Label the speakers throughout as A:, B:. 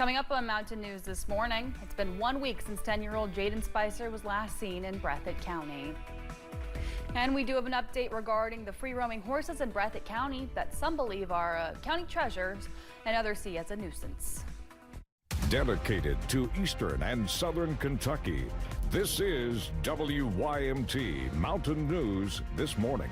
A: Coming up on Mountain News this morning, it's been 1 week since 10-year-old Jaden Spicer was last seen in Breathitt County. And we do have an update regarding the free-roaming horses in Breathitt County that some believe are county treasures and others see as a nuisance.
B: Dedicated to Eastern and Southern Kentucky, this is WYMT Mountain News this morning.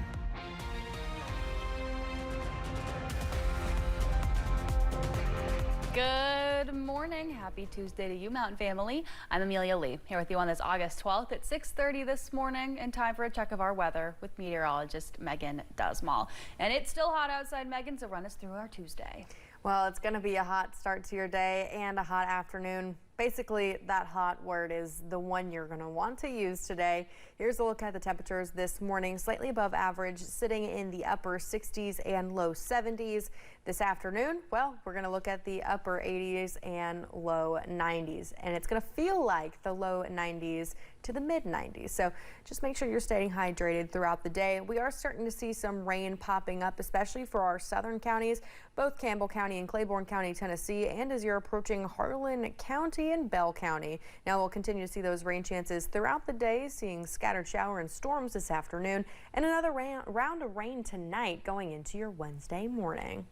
A: Good morning. Happy Tuesday to you, Mountain family. I'm Amelia Lee, here with you on this August 12th at 6:30 this morning, and time for a check of our weather with meteorologist Megan Dusmall. And it's still hot outside, Megan, so run us through our Tuesday.
C: Well, it's going to be a hot start to your day and a hot afternoon. Basically, that hot word is the one you're going to want to use today. Here's a look at the temperatures this morning. Slightly above average, sitting in the upper 60s and low 70s. This afternoon, well, we're going to look at the upper 80s and low 90s. And it's going to feel like the low 90s to the mid 90s. So just make sure you're staying hydrated throughout the day. We are starting to see some rain popping up, especially for our southern counties, both Campbell County and Claiborne County, Tennessee, and as you're approaching Harlan County and Bell County. Now we'll continue to see those rain chances throughout the day, seeing scattered shower and storms this afternoon, and another round of rain tonight going into your Wednesday morning.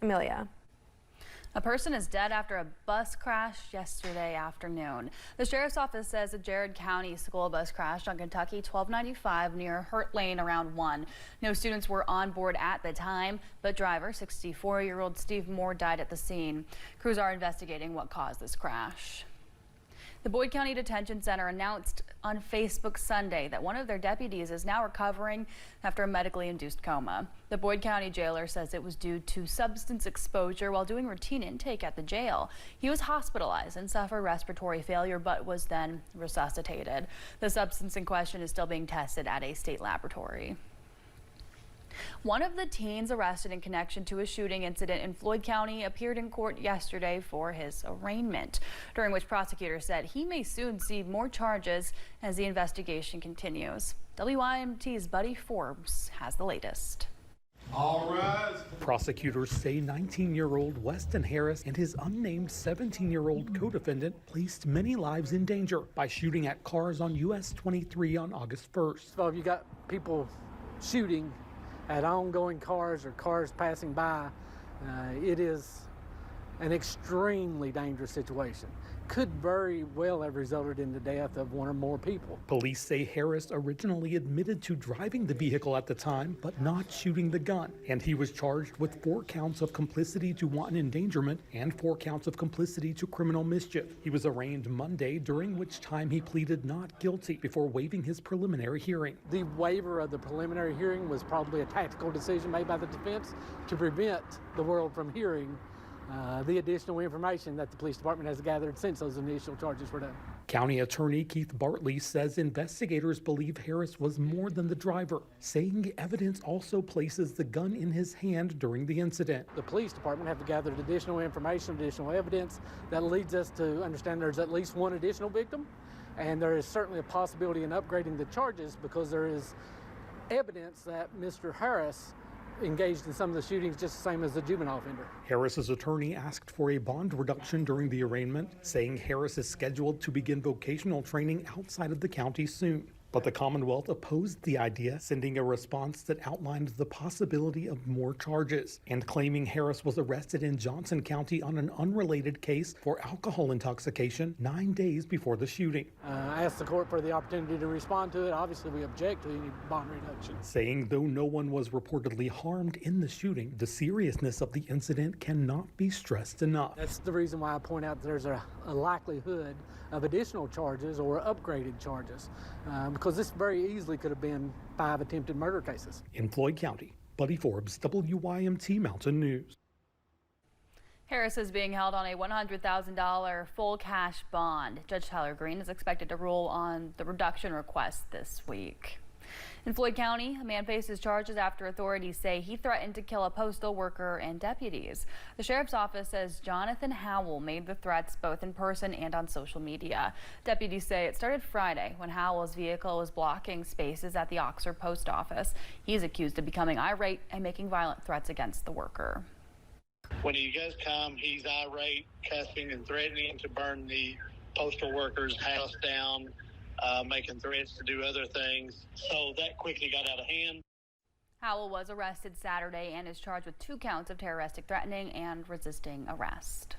C: Amelia.
A: A person is dead after a bus crash yesterday afternoon. The sheriff's office says a Jared County school bus crashed on Kentucky 1295 near Hurt Lane around 1. No students were on board at the time, but driver 64-year-old Steve Moore died at the scene. Crews are investigating what caused this crash. The Boyd County Detention Center announced on Facebook Sunday that one of their deputies is now recovering after a medically induced coma. The Boyd County jailer says it was due to substance exposure while doing routine intake at the jail. He was hospitalized and suffered respiratory failure but was then resuscitated. The substance in question is still being tested at a state laboratory. One of the teens arrested in connection to a shooting incident in Floyd County appeared in court yesterday for his arraignment, during which prosecutors said he may soon see more charges as the investigation continues. WYMT's Buddy Forbes has the latest.
D: All rise.
E: Prosecutors say 19-year-old Weston Harris and his unnamed 17-year-old co-defendant placed many lives in danger by shooting at cars on US 23 on August 1st.
F: So if you got people shooting at ongoing cars or cars passing by, it is an extremely dangerous situation. Could very well have resulted in the death of one or more people.
E: Police say Harris originally admitted to driving the vehicle at the time, but not shooting the gun. And he was charged with 4 counts of complicity to wanton endangerment and 4 counts of complicity to criminal mischief. He was arraigned Monday, during which time he pleaded not guilty before waiving his preliminary hearing.
F: The waiver of the preliminary hearing was probably a tactical decision made by the defense to prevent the world from hearing the additional information that the police department has gathered since those initial charges were done.
E: County Attorney Keith Bartley says investigators believe Harris was more than the driver, saying evidence also places the gun in his hand during the incident.
F: The police department have gathered additional information, additional evidence that leads us to understand there's at least one additional victim, and there is certainly a possibility in upgrading the charges because there is evidence that Mr. Harris engaged in some of the shootings just the same as the juvenile offender.
E: Harris's attorney asked for a bond reduction during the arraignment, saying Harris is scheduled to begin vocational training outside of the county soon. But the Commonwealth opposed the idea, sending a response that outlined the possibility of more charges and claiming Harris was arrested in Johnson County on an unrelated case for alcohol intoxication 9 days before the shooting.
F: I asked the court for the opportunity to respond to it. Obviously, we object to any bond reduction.
E: Saying though no one was reportedly harmed in the shooting, the seriousness of the incident cannot be stressed enough.
F: That's the reason why I point out there's a likelihood of additional charges or upgraded charges. Because this very easily could have been 5 attempted murder cases.
E: In Floyd County, Buddy Forbes, WYMT Mountain News.
A: Harris is being held on a $100,000 full cash bond. Judge Tyler Green is expected to rule on the reduction request this week. In Floyd County, a man faces charges after authorities say he threatened to kill a postal worker and deputies. The sheriff's office says Jonathan Howell made the threats both in person and on social media. Deputies say it started Friday when Howell's vehicle was blocking spaces at the Oxford post office. He's accused of becoming irate and making violent threats against the worker.
G: When he does come, he's irate, cussing and threatening to burn the postal worker's house down, making threats to do other things. So that quickly got out of hand.
A: Howell was arrested Saturday and is charged with 2 counts of terroristic threatening and resisting arrest.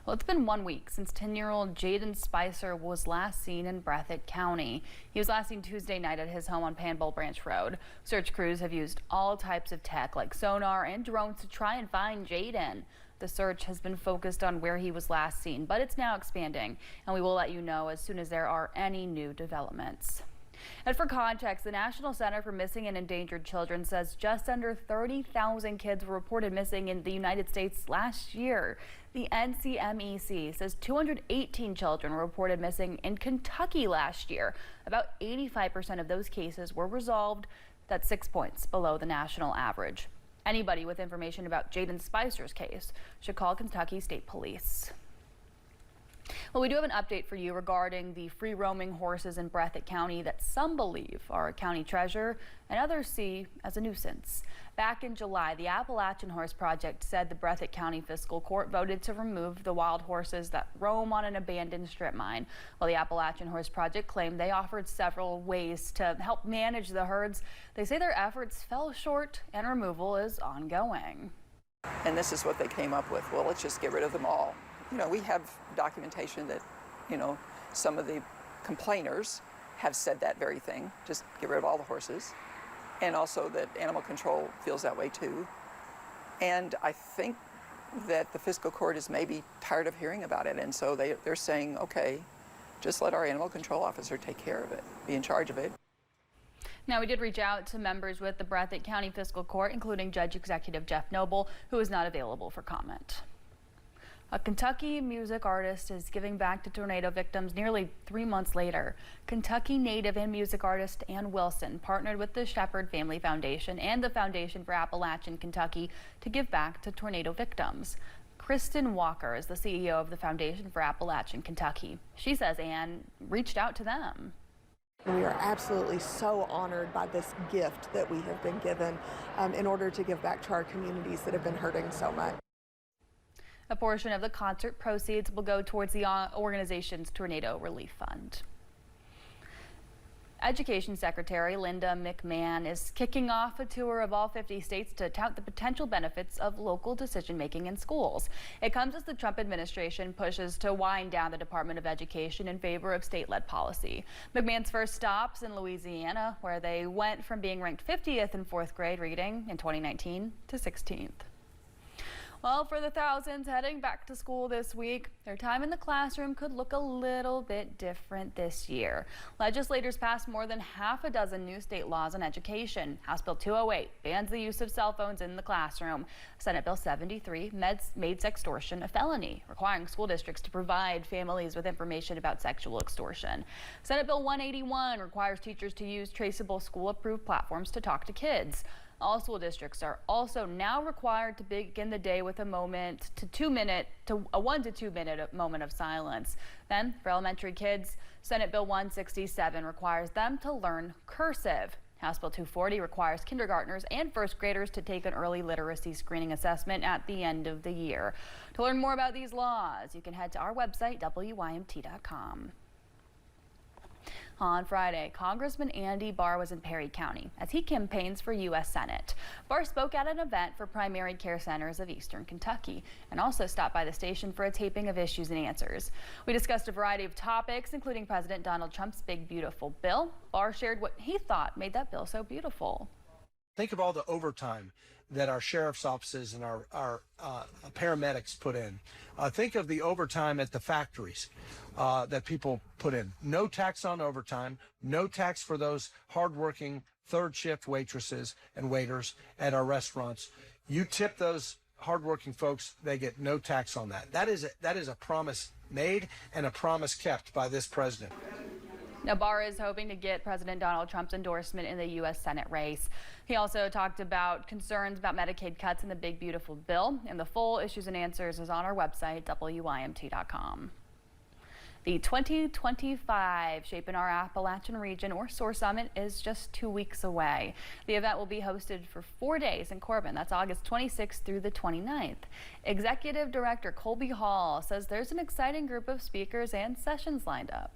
A: Well, it's been 1 week since 10-year-old Jaden Spicer was last seen in Breathitt County. He was last seen Tuesday night at his home on Panbull Branch Road. Search crews have used all types of tech like sonar and drones to try and find Jaden. The search has been focused on where he was last seen, but it's now expanding, and we will let you know as soon as there are any new developments. And for context, the National Center for Missing and Endangered Children says just under 30,000 kids were reported missing in the United States last year. The NCMEC says 218 children were reported missing in Kentucky last year. About 85% of those cases were resolved. That's 6 points below the national average. Anybody with information about Jaden Spicer's case should call Kentucky State Police. Well, we do have an update for you regarding the free-roaming horses in Breathitt County that some believe are a county treasure and others see as a nuisance. Back in July, the Appalachian Horse Project said the Breathitt County Fiscal Court voted to remove the wild horses that roam on an abandoned strip mine. Well, the Appalachian Horse Project claimed they offered several ways to help manage the herds. They say their efforts fell short and removal is ongoing.
H: And this is what they came up with. Well, let's just get rid of them all. You know, we have documentation that, you know, some of the complainers have said that very thing, just get rid of all the horses. And also that animal control feels that way too. And I think that the fiscal court is maybe tired of hearing about it. And so they're saying, okay, just let our animal control officer take care of it, be in charge of it.
A: Now, we did reach out to members with the Breathitt County Fiscal Court, including Judge Executive Jeff Noble, who is not available for comment. A Kentucky music artist is giving back to tornado victims nearly 3 months later. Kentucky native and music artist Ann Wilson partnered with the Shepherd Family Foundation and the Foundation for Appalachian Kentucky to give back to tornado victims. Kristen Walker is the CEO of the Foundation for Appalachian Kentucky. She says Ann reached out to them.
I: We are absolutely so honored by this gift that we have been given in order to give back to our communities that have been hurting so much.
A: A portion of the concert proceeds will go towards the organization's Tornado Relief Fund. Education Secretary Linda McMahon is kicking off a tour of all 50 states to tout the potential benefits of local decision-making in schools. It comes as the Trump administration pushes to wind down the Department of Education in favor of state-led policy. McMahon's first stops in Louisiana, where they went from being ranked 50th in 4th grade reading in 2019 to 16th. Well, for the thousands heading back to school this week, their time in the classroom could look a little bit different this year. Legislators passed more than half a dozen new state laws on education. House Bill 208 bans the use of cell phones in the classroom. Senate Bill 73 made sextortion a felony, requiring school districts to provide families with information about sexual extortion. Senate Bill 181 requires teachers to use traceable school-approved platforms to talk to kids. All school districts are also now required to begin the day with a 1 to 2 minute moment of silence. Then, for elementary kids, Senate Bill 167 requires them to learn cursive. House Bill 240 requires kindergartners and first graders to take an early literacy screening assessment at the end of the year. To learn more about these laws, you can head to our website, WYMT.com. On Friday, Congressman Andy Barr was in Perry County as he campaigns for U.S. Senate. Barr spoke at an event for primary care centers of Eastern Kentucky and also stopped by the station for a taping of Issues and Answers. We discussed a variety of topics, including President Donald Trump's big, beautiful bill. Barr shared what he thought made that bill so beautiful.
J: Think of all the overtime that our sheriff's offices and our paramedics put in. Think of the overtime at the factories that people put in. No tax on overtime, no tax for those hardworking third shift waitresses and waiters at our restaurants. You tip those hardworking folks, they get no tax on that. That is a promise made and a promise kept by this president.
A: Now, Barr is hoping to get President Donald Trump's endorsement in the U.S. Senate race. He also talked about concerns about Medicaid cuts in the big, beautiful bill. And the full Issues and Answers is on our website, WYMT.com. The 2025 Shaping Our Appalachian Region or SOAR Summit is just 2 weeks away. The event will be hosted for 4 days in Corbin. That's August 26th through the 29th. Executive Director Colby Hall says there's an exciting group of speakers and sessions lined up.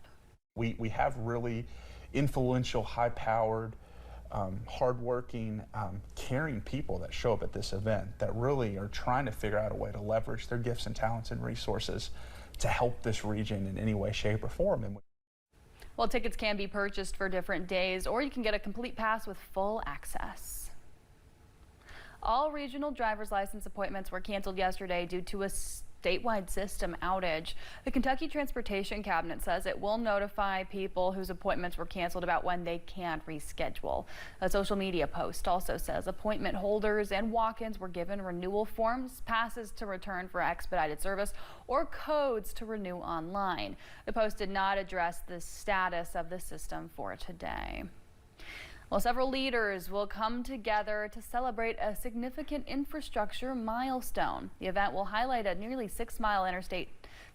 K: We have really influential, high-powered, hardworking, caring people that show up at this event that really are trying to figure out a way to leverage their gifts and talents and resources to help this region in any way, shape, or form.
A: Well, tickets can be purchased for different days, or you can get a complete pass with full access. All regional driver's license appointments were canceled yesterday due to a statewide system outage. The Kentucky Transportation Cabinet says it will notify people whose appointments were canceled about when they can reschedule. A social media post also says appointment holders and walk-ins were given renewal forms, passes to return for expedited service, or codes to renew online. The post did not address the status of the system for today. Well, several leaders will come together to celebrate a significant infrastructure milestone. The event will highlight a nearly 6-mile Interstate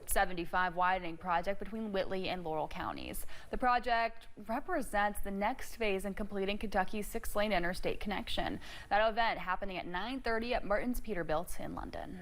A: 75 widening project between Whitley and Laurel counties. The project represents the next phase in completing Kentucky's 6-lane interstate connection. That event happening at 9:30 at Martin's Peterbilt in London.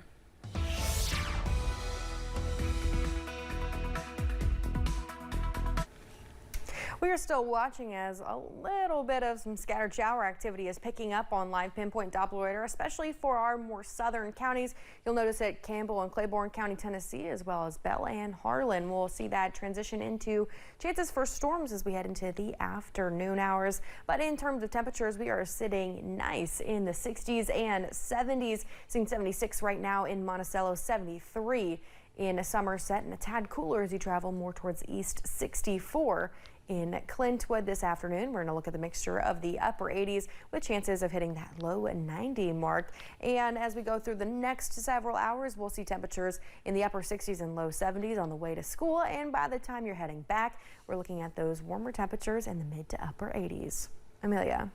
C: We are still watching as a little bit of some scattered shower activity is picking up on live pinpoint Doppler radar, especially for our more southern counties. You'll notice at Campbell and Claiborne County, Tennessee, as well as Bell and Harlan. We'll see that transition into chances for storms as we head into the afternoon hours. But in terms of temperatures, we are sitting nice in the 60s and 70s. Seeing 76 right now in Monticello, 73 in Somerset, and a tad cooler as you travel more towards east, 64 in Clintwood this afternoon. We're going to look at the mixture of the upper 80s with chances of hitting that low 90 mark. And as we go through the next several hours, we'll see temperatures in the upper 60s and low 70s on the way to school. And by the time you're heading back, we're looking at those warmer temperatures in the mid to upper 80s. Amelia.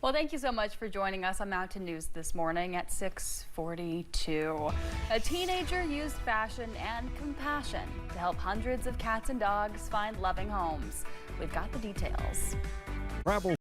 A: Well, thank you so much for joining us on Mountain News this morning at 6:42. A teenager used fashion and compassion to help hundreds of cats and dogs find loving homes. We've got the details.
B: Travel